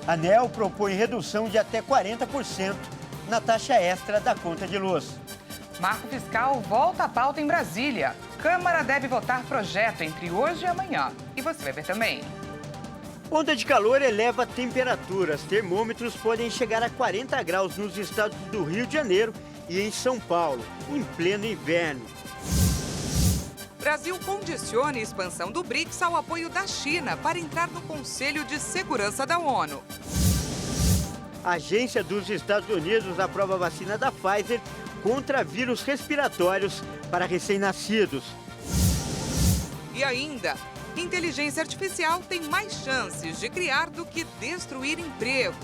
A ANEEL propõe redução de até 40% na taxa extra da conta de luz. Marco fiscal volta à pauta em Brasília. Câmara deve votar projeto entre hoje e amanhã. E você vai ver também. Onda de calor eleva temperaturas. Termômetros podem chegar a 40 graus nos estados do Rio de Janeiro e em São Paulo, em pleno inverno. Brasil condiciona a expansão do BRICS ao apoio da China para entrar no Conselho de Segurança da ONU. A Agência dos Estados Unidos aprova a vacina da Pfizer contra vírus respiratórios para recém-nascidos. E ainda, inteligência artificial tem mais chances de criar do que destruir empregos.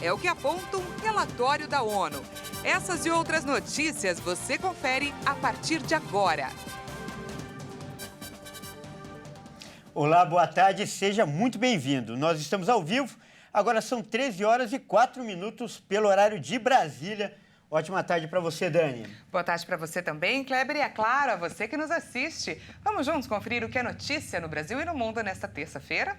É o que aponta um relatório da ONU. Essas e outras notícias você confere a partir de agora. Olá, boa tarde, seja muito bem-vindo. Nós estamos ao vivo, agora são 13 horas e 4 minutos pelo horário de Brasília. Ótima tarde para você, Dani. Boa tarde para você também, Kleber, e é claro, a você que nos assiste. Vamos juntos conferir o que é notícia no Brasil e no mundo nesta terça-feira?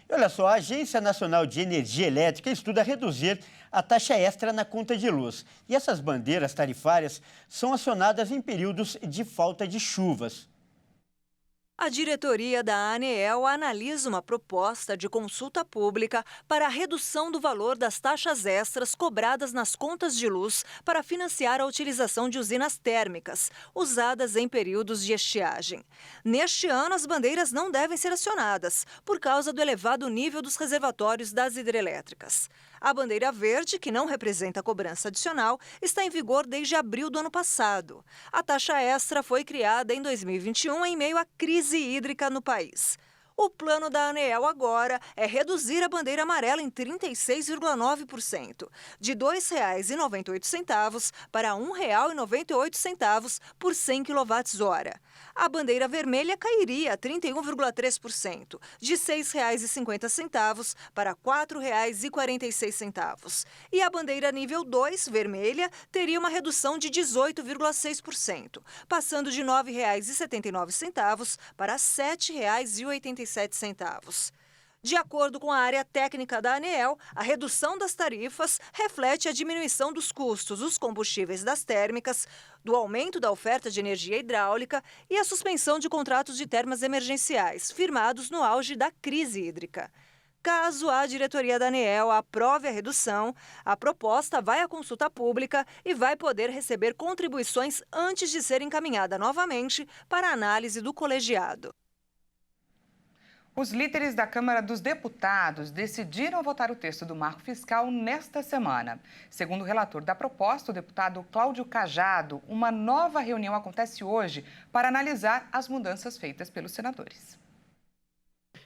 Olha só, a Agência Nacional de Energia Elétrica estuda reduzir a taxa extra na conta de luz. E essas bandeiras tarifárias são acionadas em períodos de falta de chuvas. A diretoria da ANEEL analisa uma proposta de consulta pública para a redução do valor das taxas extras cobradas nas contas de luz para financiar a utilização de usinas térmicas, usadas em períodos de estiagem. Neste ano, as bandeiras não devem ser acionadas, por causa do elevado nível dos reservatórios das hidrelétricas. A bandeira verde, que não representa cobrança adicional, está em vigor desde abril do ano passado. A taxa extra foi criada em 2021 em meio à crise hídrica no país. O plano da ANEEL agora é reduzir a bandeira amarela em 36,9%, de R$ 2,98 para R$ 1,98 por 100 kWh. A bandeira vermelha cairia a 31,3%, de R$ 6,50 para R$ 4,46. E a bandeira nível 2, vermelha, teria uma redução de 18,6%, passando de R$ 9,79 para R$ 7,87. De acordo com a área técnica da ANEEL, a redução das tarifas reflete a diminuição dos custos dos combustíveis das térmicas, do aumento da oferta de energia hidráulica e a suspensão de contratos de termas emergenciais, firmados no auge da crise hídrica. Caso a diretoria da ANEEL aprove a redução, a proposta vai à consulta pública e vai poder receber contribuições antes de ser encaminhada novamente para a análise do colegiado. Os líderes da Câmara dos Deputados decidiram votar o texto do marco fiscal nesta semana. Segundo o relator da proposta, o deputado Cláudio Cajado, uma nova reunião acontece hoje para analisar as mudanças feitas pelos senadores.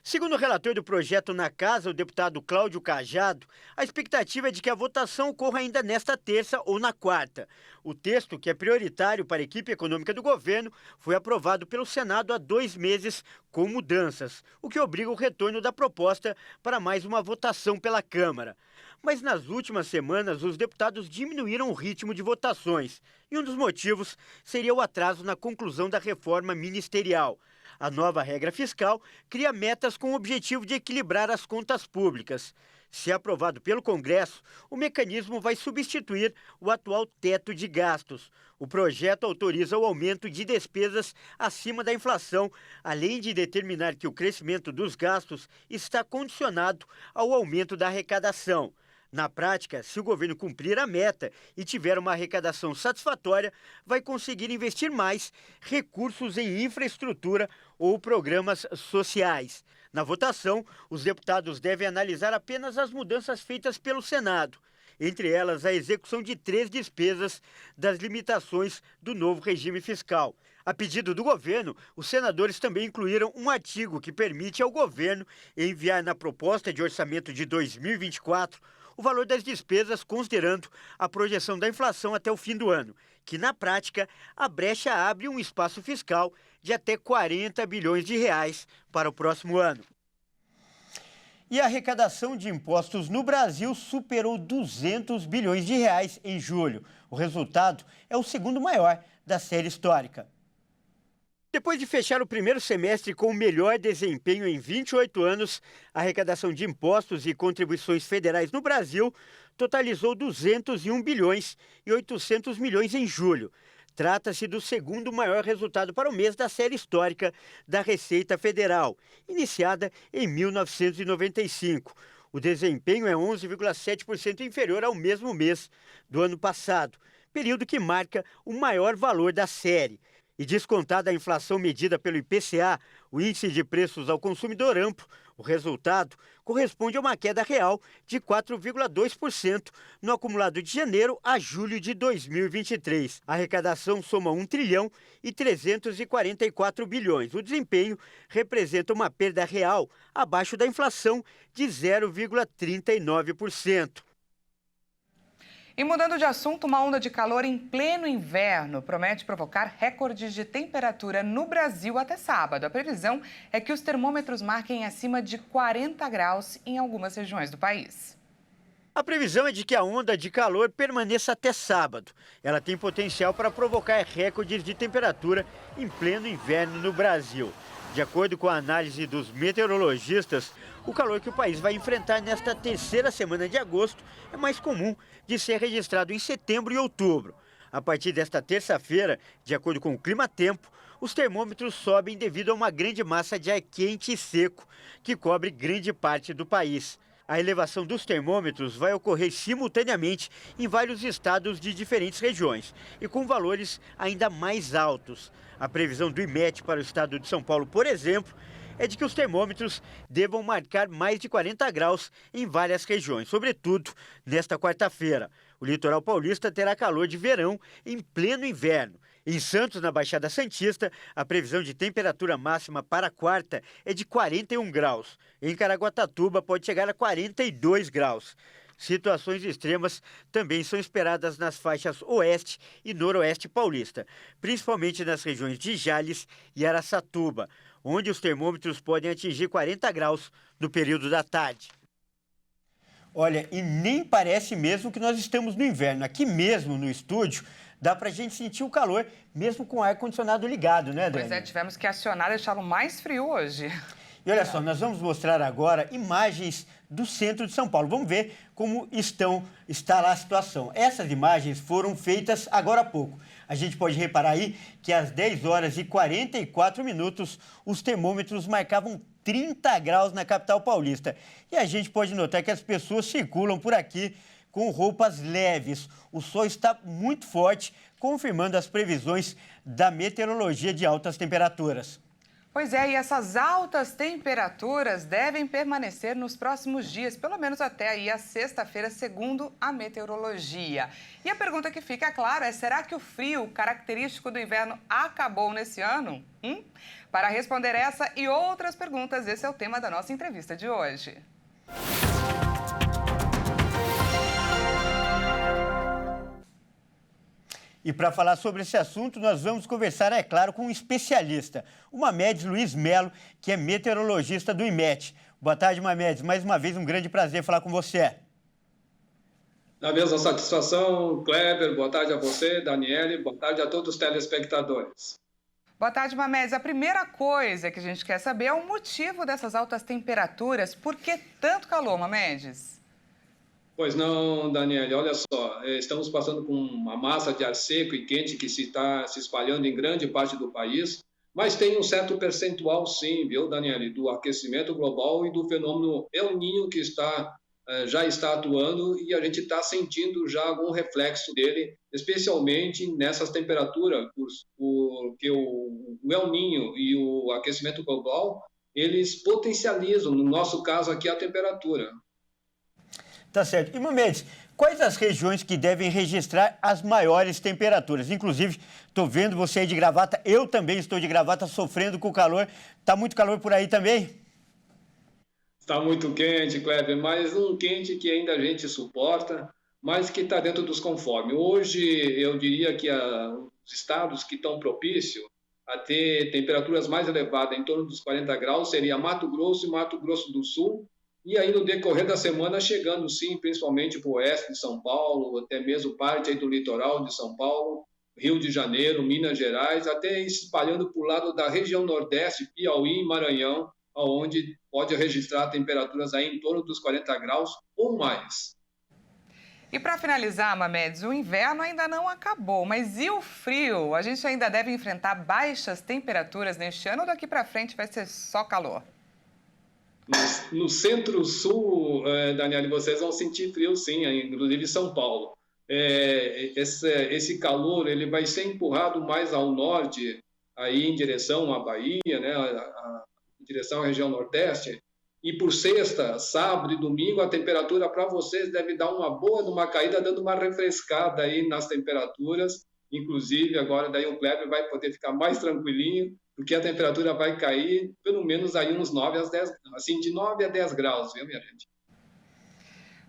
Segundo o relator do projeto na Casa, o deputado Cláudio Cajado, a expectativa é de que a votação ocorra ainda nesta terça ou na quarta. O texto, que é prioritário para a equipe econômica do governo, foi aprovado pelo Senado há 2 meses com mudanças, o que obriga o retorno da proposta para mais uma votação pela Câmara. Mas nas últimas semanas, os deputados diminuíram o ritmo de votações. E um dos motivos seria o atraso na conclusão da reforma ministerial. A nova regra fiscal cria metas com o objetivo de equilibrar as contas públicas. Se aprovado pelo Congresso, o mecanismo vai substituir o atual teto de gastos. O projeto autoriza o aumento de despesas acima da inflação, além de determinar que o crescimento dos gastos está condicionado ao aumento da arrecadação. Na prática, se o governo cumprir a meta e tiver uma arrecadação satisfatória, vai conseguir investir mais recursos em infraestrutura ou programas sociais. Na votação, os deputados devem analisar apenas as mudanças feitas pelo Senado, entre elas a execução de 3 despesas das limitações do novo regime fiscal. A pedido do governo, os senadores também incluíram um artigo que permite ao governo enviar na proposta de orçamento de 2024 o valor das despesas considerando a projeção da inflação até o fim do ano, que na prática a brecha abre um espaço fiscal de até 40 bilhões de reais para o próximo ano. E a arrecadação de impostos no Brasil superou 200 bilhões de reais em julho. O resultado é o segundo maior da série histórica. Depois de fechar o primeiro semestre com o melhor desempenho em 28 anos, a arrecadação de impostos e contribuições federais no Brasil totalizou 201 bilhões e 800 milhões em julho. Trata-se do segundo maior resultado para o mês da série histórica da Receita Federal, iniciada em 1995. O desempenho é 11,7% inferior ao mesmo mês do ano passado, período que marca o maior valor da série. E descontada a inflação medida pelo IPCA, o Índice de Preços ao Consumidor Amplo, o resultado corresponde a uma queda real de 4,2% no acumulado de janeiro a julho de 2023. A arrecadação soma 1 trilhão e 344 bilhões. O desempenho representa uma perda real abaixo da inflação de 0,39%. E mudando de assunto, uma onda de calor em pleno inverno promete provocar recordes de temperatura no Brasil até sábado. A previsão é que os termômetros marquem acima de 40 graus em algumas regiões do país. A previsão é de que a onda de calor permaneça até sábado. Ela tem potencial para provocar recordes de temperatura em pleno inverno no Brasil. De acordo com a análise dos meteorologistas, o calor que o país vai enfrentar nesta terceira semana de agosto é mais comum de ser registrado em setembro e outubro. A partir desta terça-feira, de acordo com o Climatempo, os termômetros sobem devido a uma grande massa de ar quente e seco que cobre grande parte do país. A elevação dos termômetros vai ocorrer simultaneamente em vários estados de diferentes regiões e com valores ainda mais altos. A previsão do IMET para o estado de São Paulo, por exemplo, é de que os termômetros devam marcar mais de 40 graus em várias regiões, sobretudo nesta quarta-feira. O litoral paulista terá calor de verão em pleno inverno. Em Santos, na Baixada Santista, a previsão de temperatura máxima para a quarta é de 41 graus. Em Caraguatatuba, pode chegar a 42 graus. Situações extremas também são esperadas nas faixas oeste e noroeste paulista, principalmente nas regiões de Jales e Araçatuba, onde os termômetros podem atingir 40 graus no período da tarde. Olha, e nem parece mesmo que nós estamos no inverno. Aqui mesmo no estúdio, dá pra gente sentir o calor, mesmo com o ar-condicionado ligado, né, Dani? Pois é, tivemos que acionar e deixá-lo mais frio hoje. E olha só, nós vamos mostrar agora imagens do centro de São Paulo. Vamos ver como está lá a situação. Essas imagens foram feitas agora há pouco. A gente pode reparar aí que às 10 horas e 44 minutos, os termômetros marcavam 30 graus na capital paulista. E a gente pode notar que as pessoas circulam por aqui com roupas leves. O sol está muito forte, confirmando as previsões da meteorologia de altas temperaturas. Pois é, e essas altas temperaturas devem permanecer nos próximos dias, pelo menos até aí a sexta-feira, segundo a meteorologia. E a pergunta que fica clara é, será que o frio característico do inverno acabou nesse ano? Para responder essa e outras perguntas, esse é o tema da nossa entrevista de hoje. E para falar sobre esse assunto, nós vamos conversar, é claro, com um especialista, o Mamedes Luiz Melo, que é meteorologista do IMET. Boa tarde, Mamedes. Mais uma vez, um grande prazer falar com você. Na mesma satisfação, Kleber. Boa tarde a você, Daniele. Boa tarde a todos os telespectadores. Boa tarde, Mamedes. A primeira coisa que a gente quer saber é o motivo dessas altas temperaturas. Por que tanto calor, Mamedes? Pois não, Daniele, olha só, estamos passando com uma massa de ar seco e quente que está se espalhando em grande parte do país, mas tem um certo percentual sim, viu, Daniele, do aquecimento global e do fenômeno El Niño que já está atuando e a gente está sentindo já algum reflexo dele, especialmente nessas temperaturas, porque o El Niño e o aquecimento global, eles potencializam, no nosso caso aqui, a temperatura. Tá certo. E, Mamedes, quais as regiões que devem registrar as maiores temperaturas? Inclusive, estou vendo você aí de gravata, eu também estou de gravata, sofrendo com o calor. Está muito calor por aí também? Está muito quente, Kleber, mas um quente que ainda a gente suporta, mas que está dentro dos conformes. Hoje, eu diria que os estados que estão propícios a ter temperaturas mais elevadas, em torno dos 40 graus, seria Mato Grosso e Mato Grosso do Sul. E aí, no decorrer da semana, chegando, sim, principalmente para o oeste de São Paulo, até mesmo parte aí do litoral de São Paulo, Rio de Janeiro, Minas Gerais, até espalhando para o lado da região Nordeste, Piauí e Maranhão, onde pode registrar temperaturas aí em torno dos 40 graus ou mais. E para finalizar, Mamedes, o inverno ainda não acabou, mas e o frio? A gente ainda deve enfrentar baixas temperaturas neste ano ou daqui para frente vai ser só calor? No centro-sul, Daniela, vocês vão sentir frio sim, inclusive São Paulo. Esse calor ele vai ser empurrado mais ao norte, aí em direção à Bahia, né, em direção à região Nordeste. E por sexta, sábado e domingo, a temperatura para vocês deve dar uma boa caída, dando uma refrescada aí nas temperaturas. Inclusive, agora daí o Kleber vai poder ficar mais tranquilinho, porque a temperatura vai cair pelo menos aí uns 9 a 10, assim, de 9 a 10 graus, viu, minha gente?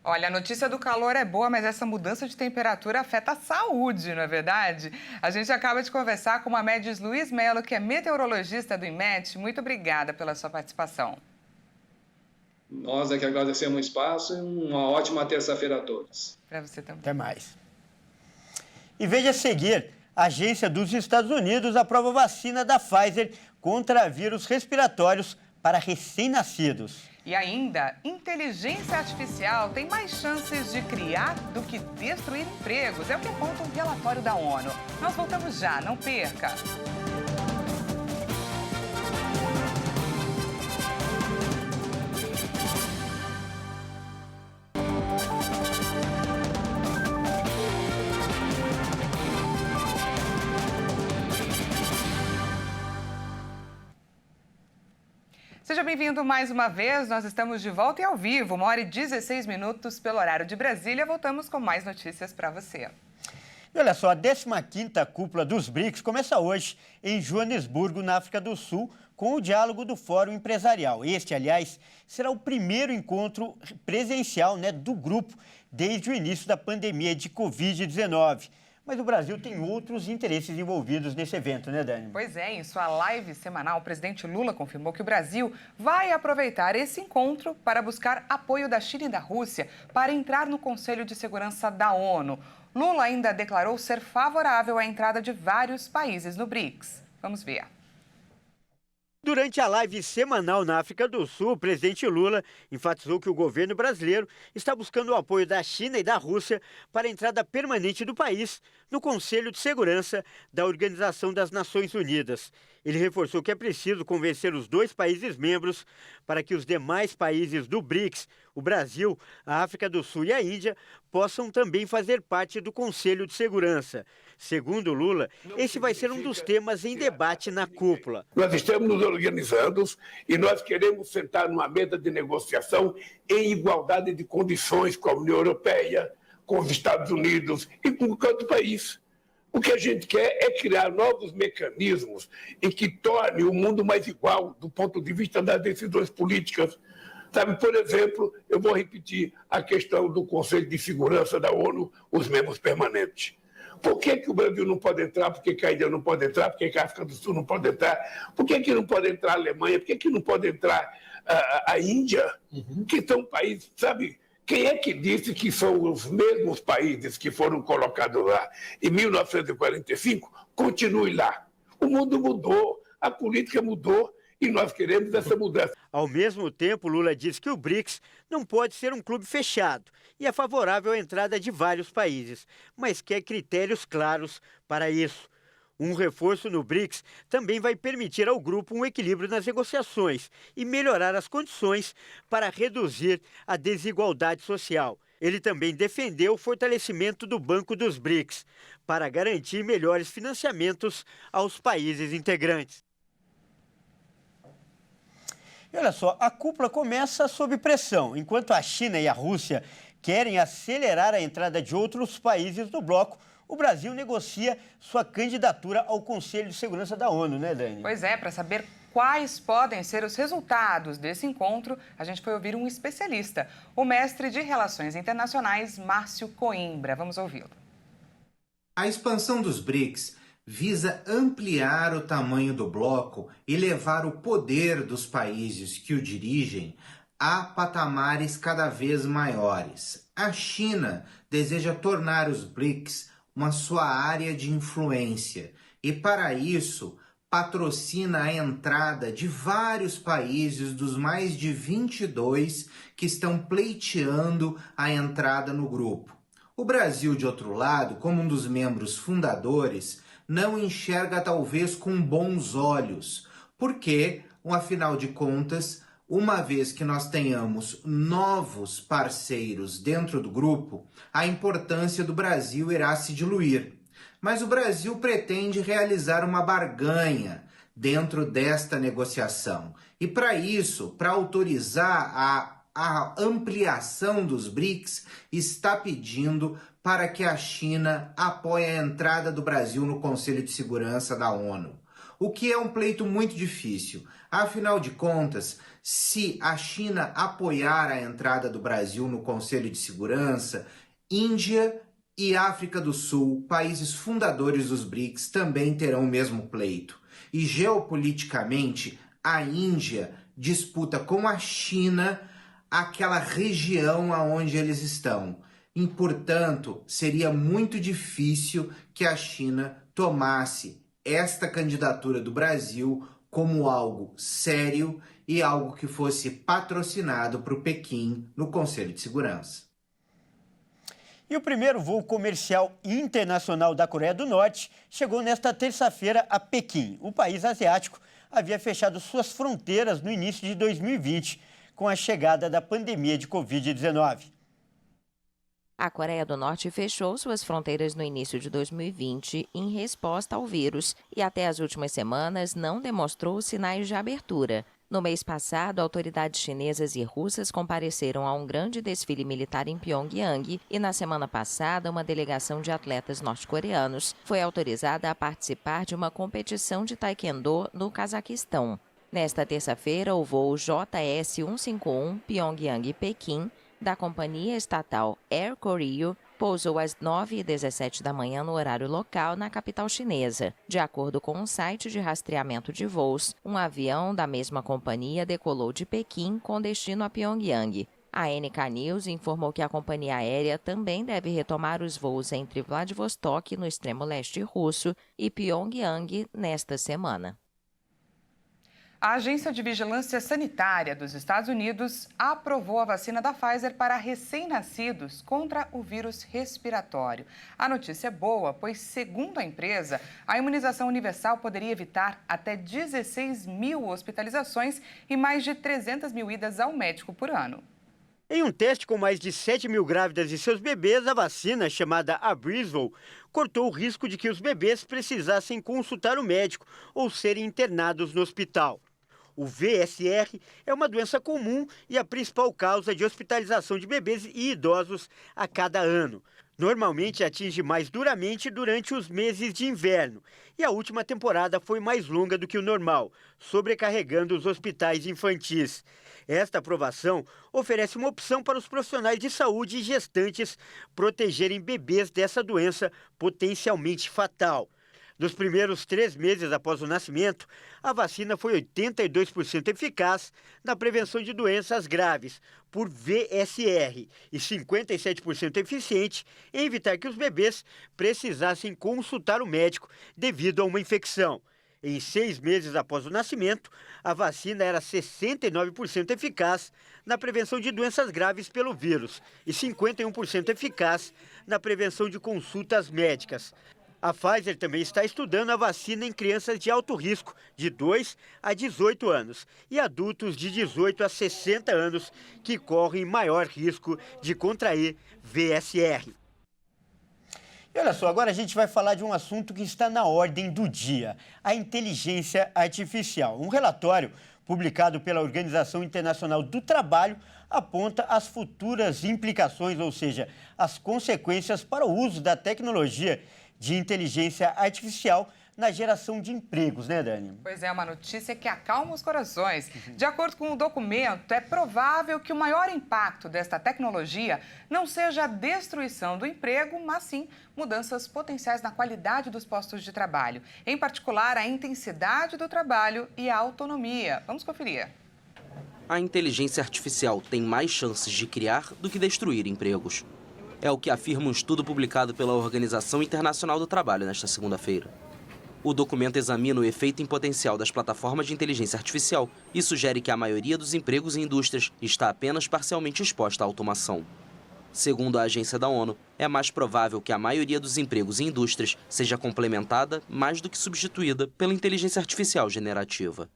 Olha, a notícia do calor é boa, mas essa mudança de temperatura afeta a saúde, não é verdade? A gente acaba de conversar com o Mamedes Luiz Melo, que é meteorologista do IMET. Muito obrigada pela sua participação. Nós é que agradecemos o espaço e uma ótima terça-feira a todos. Para você também. Até mais. E veja a seguir, a agência dos Estados Unidos aprova vacina da Pfizer contra vírus respiratórios para recém-nascidos. E ainda, inteligência artificial tem mais chances de criar do que destruir empregos. É o que aponta um relatório da ONU. Nós voltamos já, não perca! Seja bem-vindo mais uma vez, nós estamos de volta e ao vivo, 1h16 pelo horário de Brasília. Voltamos com mais notícias para você. E olha só, a 15ª cúpula dos BRICS começa hoje em Joanesburgo, na África do Sul, com o diálogo do Fórum Empresarial. Este, aliás, será o primeiro encontro presencial, do grupo desde o início da pandemia de Covid-19. Mas o Brasil tem outros interesses envolvidos nesse evento, né, Dani? Pois é, em sua live semanal, o presidente Lula confirmou que o Brasil vai aproveitar esse encontro para buscar apoio da China e da Rússia para entrar no Conselho de Segurança da ONU. Lula ainda declarou ser favorável à entrada de vários países no BRICS. Vamos ver. Durante a live semanal na África do Sul, o presidente Lula enfatizou que o governo brasileiro está buscando o apoio da China e da Rússia para a entrada permanente do país no Conselho de Segurança da Organização das Nações Unidas. Ele reforçou que é preciso convencer os dois países membros para que os demais países do BRICS, o Brasil, a África do Sul e a Índia, possam também fazer parte do Conselho de Segurança. Segundo Lula, esse vai ser um dos temas em debate na cúpula. Nós estamos nos organizando e nós queremos sentar numa mesa de negociação em igualdade de condições com a União Europeia, com os Estados Unidos e com qualquer outro país. O que a gente quer é criar novos mecanismos em que torne o mundo mais igual do ponto de vista das decisões políticas. Sabe, por exemplo, eu vou repetir a questão do Conselho de Segurança da ONU, os membros permanentes. Por que o Brasil não pode entrar? Por que a Índia não pode entrar? Por que a África do Sul não pode entrar? Por que não pode entrar a Alemanha? Por que não pode entrar a Índia? Que são países, sabe? Quem é que disse que são os mesmos países que foram colocados lá em 1945? Continue lá. O mundo mudou, a política mudou e nós queremos essa mudança. Ao mesmo tempo, Lula disse que o BRICS não pode ser um clube fechado e é favorável à entrada de vários países, mas quer critérios claros para isso. Um reforço no BRICS também vai permitir ao grupo um equilíbrio nas negociações e melhorar as condições para reduzir a desigualdade social. Ele também defendeu o fortalecimento do Banco dos BRICS para garantir melhores financiamentos aos países integrantes. E olha só, a cúpula começa sob pressão. Enquanto a China e a Rússia querem acelerar a entrada de outros países do bloco, o Brasil negocia sua candidatura ao Conselho de Segurança da ONU, né, Dani? Pois é, para saber quais podem ser os resultados desse encontro, a gente foi ouvir um especialista, o mestre de Relações Internacionais, Márcio Coimbra. Vamos ouvi-lo. A expansão dos BRICS visa ampliar o tamanho do bloco e levar o poder dos países que o dirigem a patamares cada vez maiores. A China deseja tornar os BRICS uma sua área de influência e, para isso, patrocina a entrada de vários países dos mais de 22 que estão pleiteando a entrada no grupo. O Brasil, de outro lado, como um dos membros fundadores, não enxerga talvez com bons olhos, porque, afinal de contas, uma vez que nós tenhamos novos parceiros dentro do grupo, a importância do Brasil irá se diluir. Mas o Brasil pretende realizar uma barganha dentro desta negociação. E para isso, para autorizar a ampliação dos BRICS, está pedindo para que a China apoie a entrada do Brasil no Conselho de Segurança da ONU. O que é um pleito muito difícil. Afinal de contas, se a China apoiar a entrada do Brasil no Conselho de Segurança, Índia e África do Sul, países fundadores dos BRICS, também terão o mesmo pleito. E geopoliticamente, a Índia disputa com a China aquela região aonde eles estão. E, portanto, seria muito difícil que a China tomasse esta candidatura do Brasil como algo sério e algo que fosse patrocinado por Pequim no Conselho de Segurança. E o primeiro voo comercial internacional da Coreia do Norte chegou nesta terça-feira a Pequim. O país asiático havia fechado suas fronteiras no início de 2020, com a chegada da pandemia de Covid-19. A Coreia do Norte fechou suas fronteiras no início de 2020 em resposta ao vírus e até as últimas semanas não demonstrou sinais de abertura. No mês passado, autoridades chinesas e russas compareceram a um grande desfile militar em Pyongyang e, na semana passada, uma delegação de atletas norte-coreanos foi autorizada a participar de uma competição de taekwondo no Cazaquistão. Nesta terça-feira, o voo JS-151 Pyongyang-Pequim da companhia estatal Air Koryo pousou às 9h17 da manhã no horário local na capital chinesa. De acordo com um site de rastreamento de voos, um avião da mesma companhia decolou de Pequim com destino a Pyongyang. A NK News informou que a companhia aérea também deve retomar os voos entre Vladivostok, no extremo leste russo, e Pyongyang nesta semana. A Agência de Vigilância Sanitária dos Estados Unidos aprovou a vacina da Pfizer para recém-nascidos contra o vírus respiratório. A notícia é boa, pois, segundo a empresa, a imunização universal poderia evitar até 16 mil hospitalizações e mais de 300 mil idas ao médico por ano. Em um teste com mais de 7 mil grávidas e seus bebês, a vacina, chamada Abrysvo, cortou o risco de que os bebês precisassem consultar o médico ou serem internados no hospital. O VSR é uma doença comum e a principal causa de hospitalização de bebês e idosos a cada ano. Normalmente atinge mais duramente durante os meses de inverno e a última temporada foi mais longa do que o normal, sobrecarregando os hospitais infantis. Esta aprovação oferece uma opção para os profissionais de saúde e gestantes protegerem bebês dessa doença potencialmente fatal. Nos primeiros 3 meses após o nascimento, a vacina foi 82% eficaz na prevenção de doenças graves, por VSR, e 57% eficiente em evitar que os bebês precisassem consultar o médico devido a uma infecção. Em 6 meses após o nascimento, a vacina era 69% eficaz na prevenção de doenças graves pelo vírus e 51% eficaz na prevenção de consultas médicas. A Pfizer também está estudando a vacina em crianças de alto risco, de 2 a 18 anos, e adultos de 18 a 60 anos, que correm maior risco de contrair VSR. E olha só, agora a gente vai falar de um assunto que está na ordem do dia, a inteligência artificial. Um relatório publicado pela Organização Internacional do Trabalho aponta as futuras implicações, ou seja, as consequências para o uso da tecnologia de inteligência artificial na geração de empregos, né, Dani? Pois é, uma notícia que acalma os corações. De acordo com o documento, é provável que o maior impacto desta tecnologia não seja a destruição do emprego, mas sim mudanças potenciais na qualidade dos postos de trabalho. Em particular, a intensidade do trabalho e a autonomia. Vamos conferir. A inteligência artificial tem mais chances de criar do que destruir empregos. É o que afirma um estudo publicado pela Organização Internacional do Trabalho nesta segunda-feira. O documento examina o efeito em potencial das plataformas de inteligência artificial e sugere que a maioria dos empregos em indústrias está apenas parcialmente exposta à automação. Segundo a agência da ONU, é mais provável que a maioria dos empregos em indústrias seja complementada mais do que substituída pela inteligência artificial generativa.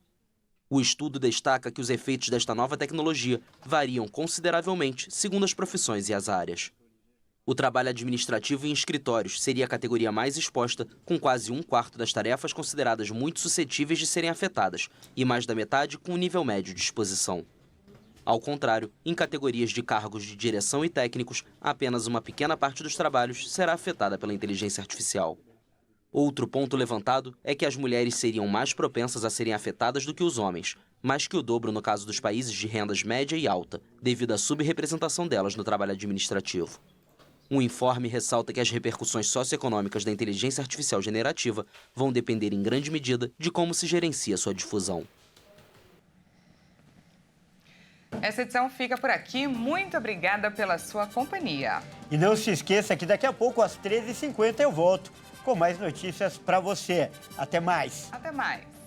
O estudo destaca que os efeitos desta nova tecnologia variam consideravelmente segundo as profissões e as áreas. O trabalho administrativo em escritórios seria a categoria mais exposta, com quase 1/4 das tarefas consideradas muito suscetíveis de serem afetadas e mais da metade com um nível médio de exposição. Ao contrário, em categorias de cargos de direção e técnicos, apenas uma pequena parte dos trabalhos será afetada pela inteligência artificial. Outro ponto levantado é que as mulheres seriam mais propensas a serem afetadas do que os homens, mais que o dobro no caso dos países de rendas média e alta, devido à subrepresentação delas no trabalho administrativo. O informe ressalta que as repercussões socioeconômicas da inteligência artificial generativa vão depender em grande medida de como se gerencia sua difusão. Essa edição fica por aqui. Muito obrigada pela sua companhia. E não se esqueça que daqui a pouco, às 13h50, eu volto com mais notícias para você. Até mais. Até mais.